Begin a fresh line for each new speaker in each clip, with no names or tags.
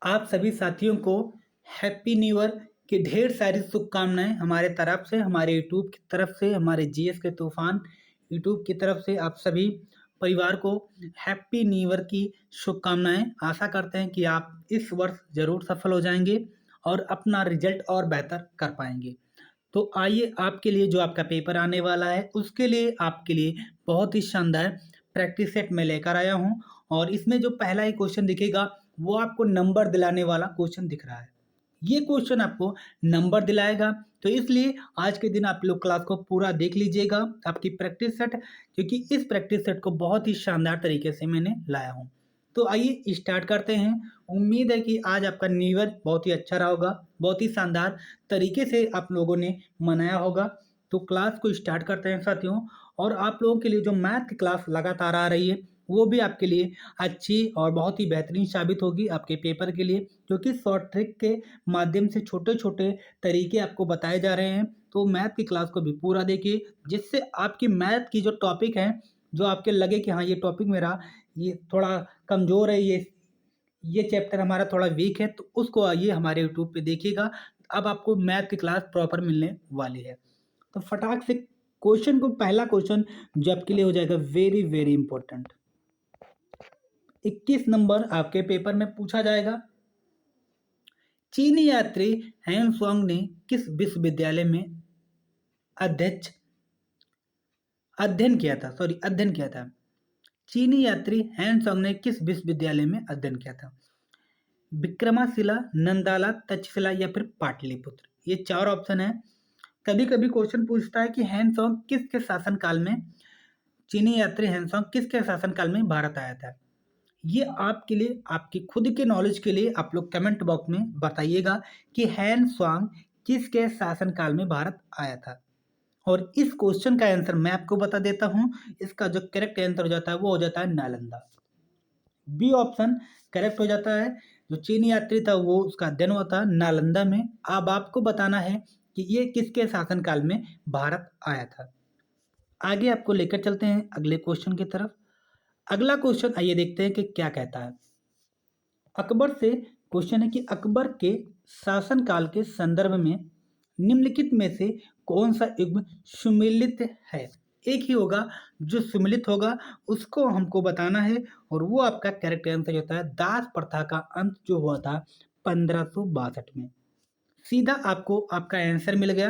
आप सभी साथियों को हैप्पी न्यू ईयर की ढेर सारी शुभकामनाएँ हमारे तरफ से, हमारे यूट्यूब की तरफ से, हमारे जीएस के तूफ़ान यूट्यूब की तरफ से आप सभी परिवार को हैप्पी न्यू ईयर की शुभकामनाएँ। आशा करते हैं कि आप इस वर्ष ज़रूर सफल हो जाएँगे और अपना रिज़ल्ट और बेहतर कर पाएँगे। तो आइए आपके लिए जो आपका पेपर आने वाला है, उसके लिए आपके लिए बहुत ही शानदार प्रैक्टिस सेट मैं लेकर आया हूँ और इसमें जो पहला ही क्वेश्चन दिखेगा, वो आपको नंबर दिलाने वाला क्वेश्चन दिख रहा है। ये क्वेश्चन आपको नंबर दिलाएगा, तो इसलिए आज के दिन आप लोग क्लास को पूरा देख लीजिएगा, आपकी प्रैक्टिस सेट क्योंकि इस प्रैक्टिस सेट को बहुत ही शानदार तरीके से मैंने लाया हूँ। तो आइए स्टार्ट करते हैं। उम्मीद है कि आज आपका न्यू ईयर बहुत ही अच्छा रहा होगा, बहुत ही शानदार तरीके से आप लोगों ने मनाया होगा। तो क्लास को स्टार्ट करते हैं साथियों और आप लोगों के लिए जो मैथ की क्लास लगातार आ रही है, वो भी आपके लिए अच्छी और बहुत ही बेहतरीन साबित होगी आपके पेपर के लिए, क्योंकि शॉर्ट ट्रिक के माध्यम से छोटे-छोटे तरीके आपको बताए जा रहे हैं। तो मैथ की क्लास को भी पूरा देखिए, जिससे आपकी मैथ की जो टॉपिक हैं, जो आपके लगे कि हाँ, ये टॉपिक मेरा ये थोड़ा कमज़ोर है, ये चैप्टर हमारा थोड़ा वीक है, तो उसको आइए हमारे यूट्यूब पे देखिएगा। अब आपको मैथ की क्लास प्रॉपर मिलने वाली है। तो फटाक से क्वेश्चन को पहला क्वेश्चन जो आपके लिए हो जाएगा वेरी, वेरी इंपॉर्टेंट। 21 नंबर आपके पेपर में पूछा जाएगा। चीनी यात्री हैंग त्सोंग ने किस विश्वविद्यालय में अध्यक्ष अध्ययन किया था? चीनी यात्री हैंग त्सोंग ने किस विश्वविद्यालय में अध्ययन किया था? विक्रमाशिला, नंदाला, तक्षशिला या फिर पाटलिपुत्र। ये 4 ऑप्शन हैं। कभी-कभी क्वेश्चन पूछता है कि हैंगत्सोंग किसके शासनकाल में चीनी यात्री हैंगत्सोंग किसके शासनकाल में भारत आया था? ये आपके लिए, आपकी खुद के नॉलेज के लिए आप लोग कमेंट बॉक्स में बताइएगा कि हैंगत्सोंग किसके शासनकाल में भारत आया था। और इस क्वेश्चन का आंसर मैं आपको बता देता हूँ। इसका जो करेक्ट आंसर हो जाता है वो हो जाता है नालंदा। बी ऑप्शन करेक्ट हो जाता है। जो चीनी यात्री था वो उसका अध्ययन हुआ था नालंदा में। अब आपको बताना है कि ये किसके शासनकाल में भारत आया था। आगे आपको लेकर चलते हैं अगले क्वेश्चन की तरफ। अगला क्वेश्चन आइए देखते हैं कि क्या कहता है। अकबर से क्वेश्चन है कि अकबर के शासनकाल के संदर्भ में निम्नलिखित में से कौन सा युग्म सुमेलित है? एक ही होगा, जो सुमेलित होगा उसको हमको बताना है और वो आपका करेक्ट आंसर होता है दास प्रथा का अंत जो हुआ था 1562 में। सीधा आपको आपका आंसर मिल गया।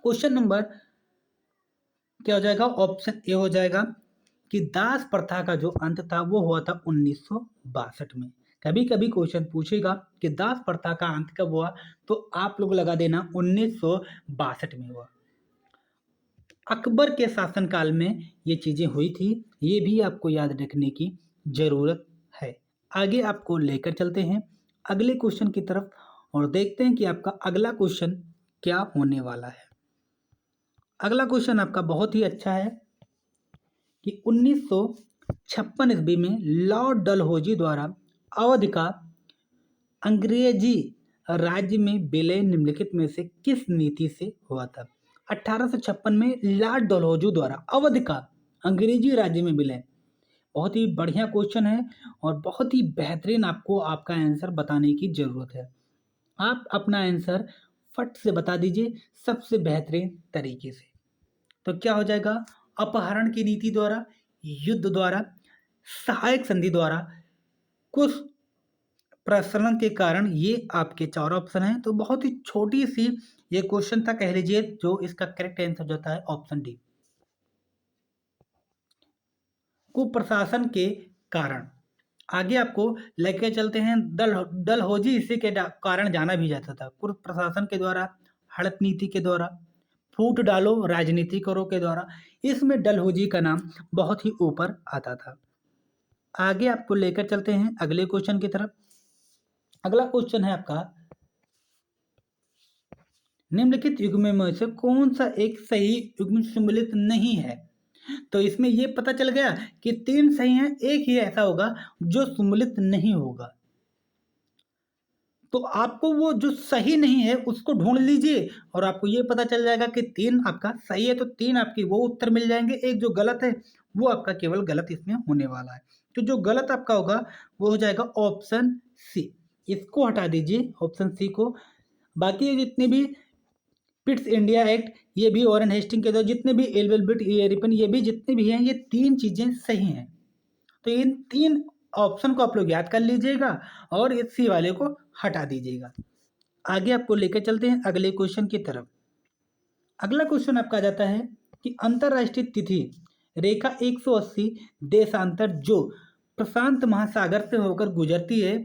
क्वेश्चन नंबर क्या हो जाएगा? ऑप्शन ए हो जाएगा कि दास प्रथा का जो अंत था वो हुआ था 1962 में। कभी-कभी क्वेश्चन पूछेगा कि दास प्रथा का अंत कब हुआ, तो आप लोग लगा देना 1962 में हुआ। अकबर के शासनकाल में ये चीज़ें हुई थी, ये भी आपको याद रखने की ज़रूरत है। आगे आपको लेकर चलते हैं अगले क्वेश्चन की तरफ और देखते हैं कि आपका अगला क्वेश्चन क्या होने वाला है। अगला क्वेश्चन आपका बहुत ही अच्छा है कि 1956 ईस्वी में लॉर्ड डलहौजी द्वारा अवध का अंग्रेजी राज्य में विलय निम्नलिखित में से किस नीति से हुआ था? 1856 में लॉर्ड डलहौजी द्वारा अवध का अंग्रेजी राज्य में विलय। बहुत ही बढ़िया क्वेश्चन है और बहुत ही बेहतरीन आपको आपका आंसर बताने की ज़रूरत है। आप अपना आंसर फट से बता दीजिए सबसे बेहतरीन तरीके से। तो क्या हो जाएगा? अपहरण की नीति द्वारा, युद्ध द्वारा, सहायक संधि द्वारा, कुछ प्रसरण के कारण, ये आपके 4 ऑप्शन हैं। तो बहुत ही छोटी-सी ये क्वेश्चन था कह लीजिए, जो इसका करेक्ट आंसर जो होता है ऑप्शन डी। कुप्रशासन के कारण। आगे आपको लेके चलते हैं डलहौजी इसी के कारण जाना भी जाता था। कुप्रशासन के द्वारा, हड़प नीति के द्वारा, फूट डालो राजनीतिकरों के द्वारा, इसमें डलहौजी का नाम बहुत ही ऊपर आता था। आगे आपको लेकर चलते हैं अगले क्वेश्चन की तरफ। अगला क्वेश्चन है आपका, निम्नलिखित युग्म में से कौन सा एक सही युग्म सम्मिलित नहीं है? तो इसमें ये पता चल गया कि 3 सही हैं, एक ही ऐसा होगा जो सम्मिलित नहीं होगा। तो आपको वो जो सही नहीं है उसको ढूँढ लीजिए और आपको ये पता चल जाएगा कि 3 आपका सही है, तो 3 आपकी वो उत्तर मिल जाएँगे। एक जो गलत है वो आपका केवल गलत इसमें होने वाला है। तो जो गलत आपका होगा वो हो जाएगा ऑप्शन सी। इसको हटा दीजिए ऑप्शन सी को। बाकी ये जितने भी पिट्स इंडिया एक्ट, ये भी वॉरेन हेस्टिंग के द्वारा जितने भी एल्वेलबिट रिपन, ये भी जितने भी हैं, ये तीन चीजें सही हैं। तो इन तीन ऑप्शन को आप लोग याद कर लीजिएगा और इस सी वाले को हटा दीजिएगा। आगे आपको लेकर चलते हैं अगले क्वेश्चन की तरफ। अगला क्वेश्चन आपका आ जाता है कि अंतरराष्ट्रीय तिथि रेखा 180 देशांतर जो प्रशांत महासागर से होकर गुजरती है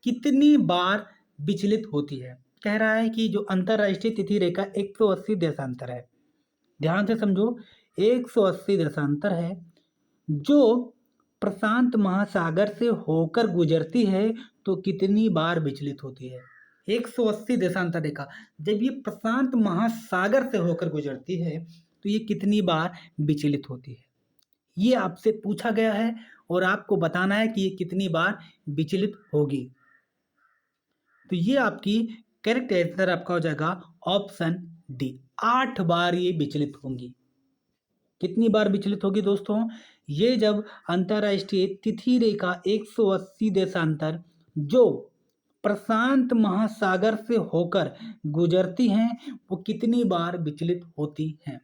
कितनी बार विचलित होती है। कह रहा है कि जो अंतरराष्ट्रीय तिथि रेखा 180 देशांतर है, ध्यान से समझो, 180 देशांतर है जो प्रशांत महासागर से होकर गुजरती है तो कितनी बार विचलित होती है। 180 देशांतर रेखा जब ये प्रशांत महासागर से होकर गुजरती है तो ये कितनी बार विचलित होती है, ये आपसे पूछा गया है और आपको बताना है कि ये कितनी बार विचलित होगी। तो ये आपकी करेक्ट आंसर आपका हो जाएगा ऑप्शन डी, 8 बार ये विचलित होंगी। कितनी बार विचलित होगी दोस्तों, ये जब अंतरराष्ट्रीय तिथि रेखा 180 देशांतर जो प्रशांत महासागर से होकर गुजरती हैं वो कितनी बार विचलित होती हैं,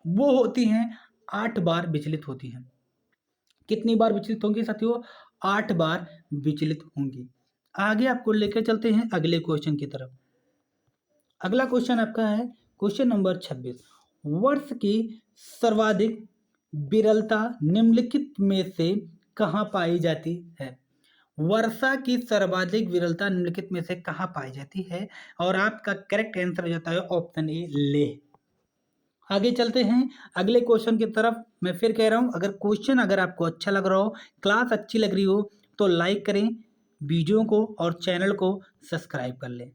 वो होती हैं 8 बार विचलित होती हैं। कितनी बार विचलित होंगी साथियों, 8 बार विचलित होंगी। आगे आपको लेकर चलते हैं अगले क्वेश्चन की तरफ। अगला क्वेश्चन आपका है क्वेश्चन नंबर 26। वर्ष की सर्वाधिक विरलता निम्नलिखित में से कहाँ पाई जाती है। वर्षा की सर्वाधिक विरलता निम्नलिखित में से कहाँ पाई जाती है, और आपका करेक्ट आंसर हो जाता है ऑप्शन ए, लेह। आगे चलते हैं अगले क्वेश्चन की तरफ। मैं फिर कह रहा हूँ, अगर आपको अच्छा लग रहा हो, क्लास अच्छी लग रही हो तो लाइक करें वीडियो को और चैनल को सब्सक्राइब कर लें।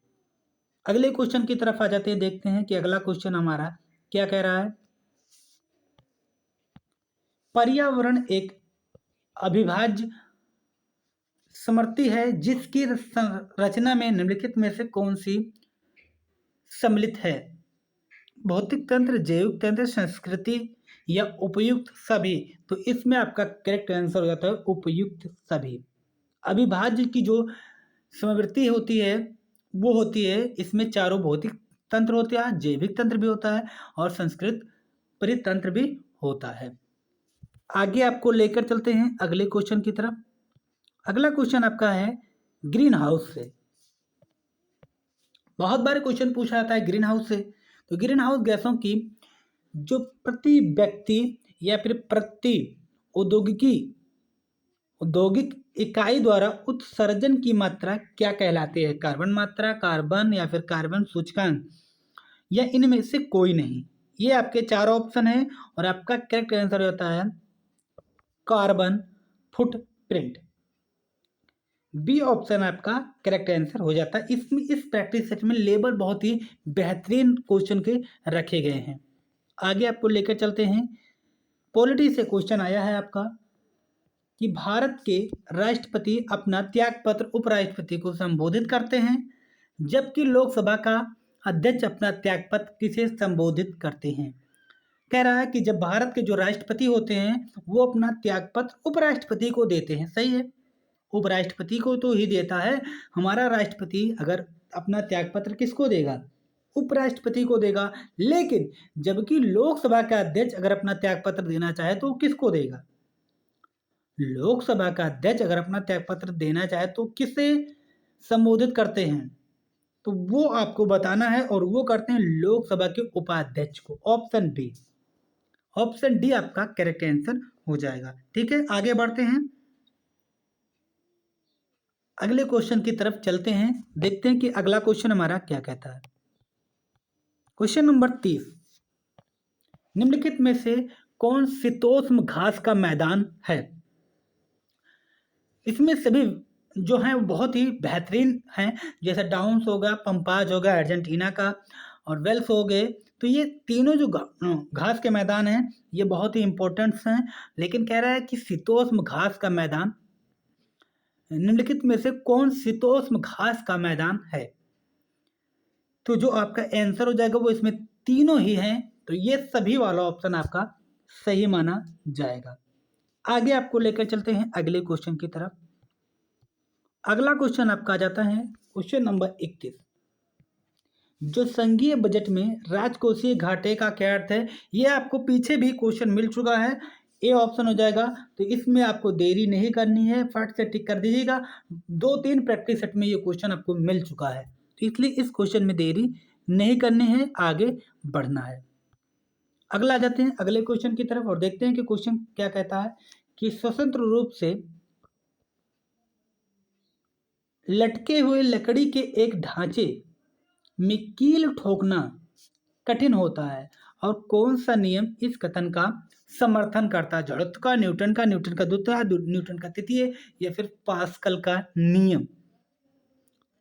अगले क्वेश्चन की तरफ आ जाते हैं, देखते हैं कि अगला क्वेश्चन हमारा क्या कह रहा है। पर्यावरण एक अविभाज्य समृद्धि है जिसकी रचना में निम्नलिखित में से कौन सी सम्मिलित है। भौतिक तंत्र, जैविक तंत्र, संस्कृति या उपयुक्त सभी। तो इसमें आपका करेक्ट आंसर हो जाता है उपयुक्त सभी। अविभाज्य की जो समृद्धि होती है वो होती है, इसमें चारों भौतिक तंत्र होते हैं, जैविक तंत्र भी होता है और संस्कृत परितंत्र भी होता है। आगे आपको लेकर चलते हैं अगले क्वेश्चन की तरफ। अगला क्वेश्चन आपका है ग्रीन हाउस से। बहुत बार क्वेश्चन पूछा जाता है ग्रीन हाउस से। तो ग्रीन हाउस गैसों की जो प्रति व्यक्ति या फिर प्रति औद्योगिक इकाई द्वारा उत्सर्जन की मात्रा क्या कहलाती है। कार्बन मात्रा, कार्बन या फिर कार्बन सूचकांक, या इनमें से कोई नहीं। ये आपके चार ऑप्शन है और आपका करेक्ट आंसर होता है कार्बन फुटप्रिंट। बी ऑप्शन आपका करेक्ट आंसर हो जाता है। इसमें इस प्रैक्टिस सेट में लेबल बहुत ही बेहतरीन क्वेश्चन के रखे गए हैं। आगे आपको लेकर चलते हैं, पॉलिटी से क्वेश्चन आया है आपका कि भारत के राष्ट्रपति अपना त्यागपत्र उपराष्ट्रपति को संबोधित करते हैं, जबकि लोकसभा का अध्यक्ष अपना त्यागपत्र किसे संबोधित करते हैं। कह रहा है कि जब भारत के जो राष्ट्रपति होते हैं वो अपना त्यागपत्र उपराष्ट्रपति को देते हैं, सही है, उपराष्ट्रपति को तो ही देता है। हमारा राष्ट्रपति अगर अपना त्यागपत्र किसको देगा, उपराष्ट्रपति को देगा। लेकिन जबकि लोकसभा का अध्यक्ष अगर अपना त्यागपत्र देना चाहे तो किसको देगा, लोकसभा का अध्यक्ष अगर अपना त्यागपत्र देना चाहे तो किसे संबोधित करते हैं, तो वो आपको बताना है और वो करते हैं लोकसभा के उपाध्यक्ष को। ऑप्शन बी, ऑप्शन डी आपका करेक्ट आंसर हो जाएगा। ठीक है, आगे बढ़ते हैं, अगले क्वेश्चन की तरफ चलते हैं, देखते हैं कि अगला क्वेश्चन हमारा क्या कहता है। क्वेश्चन नंबर 30, निम्नलिखित में से कौन शीतोष्ण घास का मैदान है। इसमें सभी जो हैं वो बहुत ही बेहतरीन हैं, जैसे डाउन्स हो गया, पंपाज हो गया अर्जेंटीना का, और वेल्स हो गए। तो ये तीनों जो घास के मैदान हैं ये बहुत ही इंपॉर्टेंट हैं। लेकिन कह रहा है कि शीतोष्ण घास का मैदान, निम्नलिखित में से कौन शीतोष्ण घास का मैदान है। तो जो आपका आंसर हो जाएगा वो इसमें तीनों ही हैं, तो ये सभी वाला ऑप्शन आपका सही माना जाएगा। आगे आपको लेकर चलते हैं अगले क्वेश्चन की तरफ। अगला क्वेश्चन आपका आ जाता है क्वेश्चन नंबर 21। जो संघीय बजट में राजकोषीय घाटे का क्या अर्थ है, ये आपको पीछे भी क्वेश्चन मिल चुका है, ए ऑप्शन हो जाएगा। तो इसमें आपको देरी नहीं करनी है, फट से टिक कर दीजिएगा। 2-3 प्रैक्टिस सेट में ये क्वेश्चन आपको मिल चुका है, तो इसलिए इस क्वेश्चन में देरी नहीं करनी है, आगे बढ़ना है। अगला आ जाते हैं अगले क्वेश्चन की तरफ और देखते हैं कि क्वेश्चन क्या कहता है कि स्वतंत्र रूप से लटके हुए लकड़ी के एक ढांचे में कील ठोकना कठिन होता है, और कौन सा नियम इस कथन का समर्थन करता है? जड़त्व का, न्यूटन का द्वितीय, न्यूटन का तृतीय, या फिर पास्कल का नियम?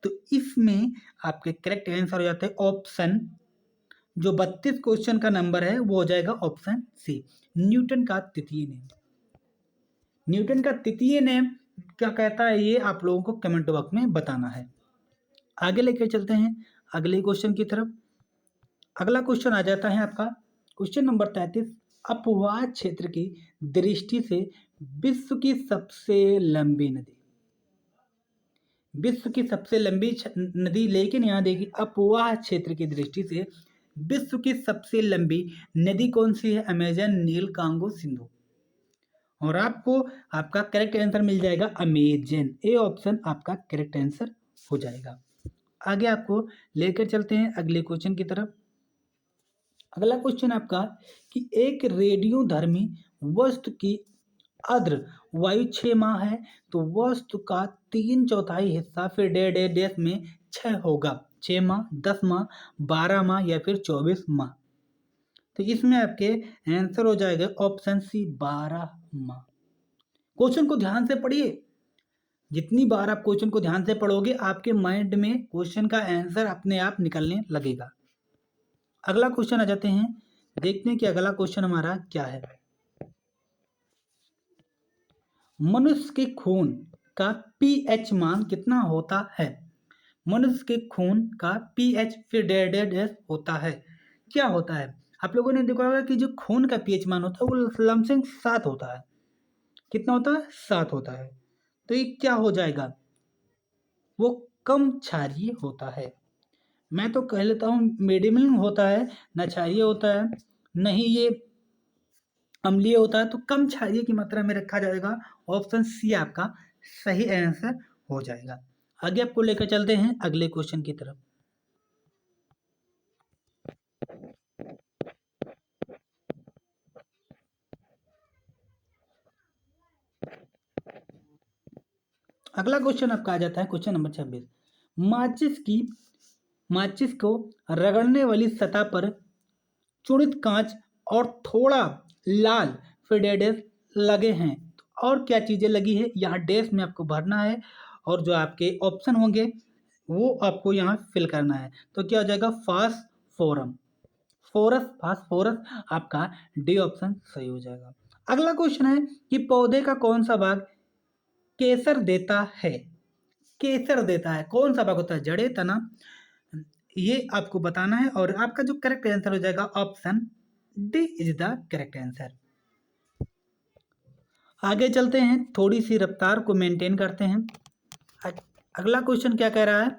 तो इसमें आपके करेक्ट आंसर हो जाते हैं ऑप्शन, जो 32 क्वेश्चन का नंबर है वो हो जाएगा ऑप्शन सी, न्यूटन का तृतीय नियम। न्यूटन का तृतीय नियम क्या कहता है, ये आप लोगों को कमेंट बॉक्स में बताना है। आगे लेकर चलते हैं अगले क्वेश्चन की तरफ। अगला क्वेश्चन आ जाता है आपका क्वेश्चन नंबर 33। अपवाह क्षेत्र की दृष्टि से विश्व की सबसे लंबी नदी, विश्व की सबसे लंबी नदी, लेकिन यहाँ देखिए अपवाह क्षेत्र की दृष्टि से विश्व की सबसे लंबी नदी कौन सी है? अमेजन, नील, कांगो, सिंधु। और आपको आपका करेक्ट आंसर मिल जाएगा अमेजन, ए ऑप्शन आपका करेक्ट आंसर हो जाएगा। आगे आपको लेकर चलते हैं अगले क्वेश्चन की तरफ। अगला क्वेश्चन आपका कि एक रेडियोधर्मी वस्तु की आर्द्र वायु 6 माह है, तो वस्तु का 3/4 हिस्सा फिर डेढ़ में क्षय होगा। 6 माह, 10 माह, 12 माह या फिर 24 माह। तो इसमें आपके आंसर हो जाएगा ऑप्शन सी, 12 माह। क्वेश्चन को ध्यान से पढ़िए, जितनी बार आप क्वेश्चन को ध्यान से पढ़ोगे आपके माइंड में क्वेश्चन का आंसर अपने आप निकलने लगेगा। अगला क्वेश्चन आ जाते हैं, देखते हैं कि अगला क्वेश्चन हमारा क्या है। मनुष्य के खून का पीएच मान कितना होता है? मनुष्य के खून का पीएच फिर डेढ़ होता है। क्या होता है? आप लोगों ने देखा होगा कि जो खून का पीएच मान होता है वो लमसम 7 होता है। कितना होता है? 7 होता है। तो ये क्या हो जाएगा? वो कम क्षारीय होता है। मैं तो कह लेता हूँ मीडियम होता है, ना क्षारीय होता है, नहीं ये अम्लीय होता है, तो कम क्षारीय की मात्रा में रखा जाएगा। ऑप्शन सी आपका सही आंसर हो जाएगा। आगे आपको लेकर चलते हैं अगले क्वेश्चन की तरफ। अगला क्वेश्चन आपका आ जाता है क्वेश्चन नंबर 26। माचिस को रगड़ने वाली सतह पर चूर्णित कांच और थोड़ा लाल फिर लगे हैं, और क्या चीजें लगी है? यहाँ डैश में आपको भरना है, और जो आपके ऑप्शन होंगे वो आपको यहाँ फिल करना है। तो क्या हो जाएगा? फास्फोरम, फास्फोरस आपका डी ऑप्शन सही हो जाएगा। अगला क्वेश्चन है कि पौधे का कौन सा भाग केसर देता है? केसर देता है, कौन सा भाग होता है? जड़े, तना, ये आपको बताना है, और आपका जो करेक्ट आंसर हो जाएगा option D is the correct answer. आगे चलते हैं, थोड़ी सी रफ्तार को मेंटेन करते हैं। अगला क्वेश्चन क्या कह रहा है?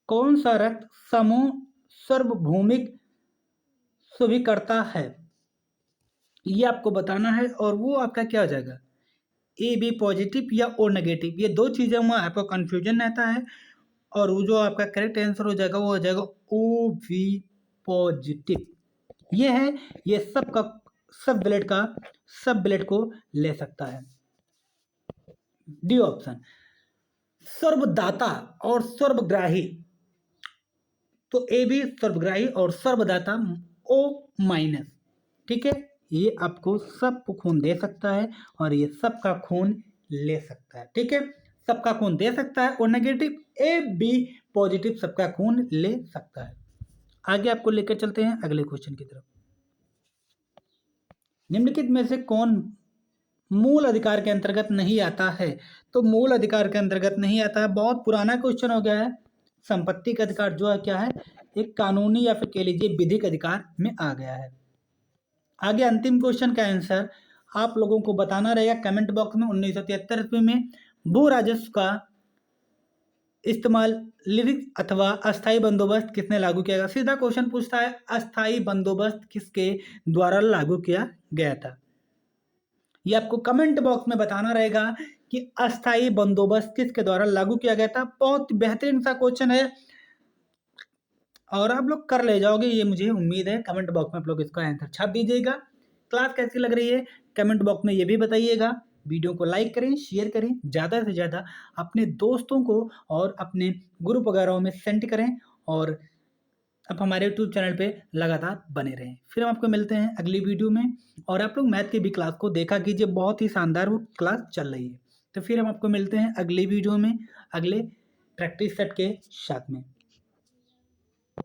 कौन सा रक्त समूह सार्वभौमिक स्वीकृता है? ये आपको बताना है, और वो आपका क्या हो जाएगा? ए बी पॉजिटिव या ओ नेगेटिव, ये दो चीज़ों में आपको कंफ्यूजन रहता है, और वो जो आपका करेक्ट आंसर हो जाएगा वो हो जाएगा ओ वी पॉजिटिव। ये है, ये सब ब्लड को ले सकता है। डी ऑप्शन सर्वदाता और सर्वग्राही, तो ए भी सर्वग्राही और सर्वदाता ओ माइनस। ठीक है, ये आपको सबको खून दे सकता है, और ये सबका खून ले सकता है। ठीक है, सबका खून दे सकता है, और नेगेटिव ए बी पॉजिटिव सबका खून ले सकता है। आगे आपको लेकर चलते हैं अगले क्वेश्चन की तरफ। निम्नलिखित में से कौन मूल अधिकार के अंतर्गत नहीं आता है? तो मूल अधिकार के अंतर्गत नहीं आता है, बहुत पुराना क्वेश्चन हो गया है। संपत्ति का अधिकार जो है क्या है? एक कानूनी या फिर कह लीजिए विधिक अधिकार में आ गया है। आगे अंतिम क्वेश्चन का आंसर आप लोगों को बताना रहेगा कमेंट बॉक्स में। 1973 में भू राजस्व का इस्तेमाल लिरिक्स अथवा अस्थाई बंदोबस्त किसने लागू किया गया? सीधा क्वेश्चन पूछता है अस्थाई बंदोबस्त किसके द्वारा लागू किया गया था? ये आपको कमेंट बॉक्स में बताना रहेगा कि अस्थाई बंदोबस्त किसके द्वारा लागू किया गया था। बहुत बेहतरीन सा क्वेश्चन है और आप लोग कर ले जाओगे, ये मुझे उम्मीद है। कमेंट बॉक्स में आप लोग इसका आंसर छाप दीजिएगा। क्लास कैसी लग रही है कमेंट बॉक्स में ये भी बताइएगा। वीडियो को लाइक करें, शेयर करें, ज़्यादा से ज़्यादा अपने दोस्तों को और अपने ग्रुप वगैरह में सेंड करें और आप हमारे यूट्यूब चैनल पे लगातार बने रहें। फिर हम आपको मिलते हैं अगली वीडियो में। और आप लोग मैथ की भी क्लास को देखा कीजिए, बहुत ही शानदार वो क्लास चल रही है। तो फिर हम आपको मिलते हैं अगली वीडियो में, अगले प्रैक्टिस सेट के साथ में।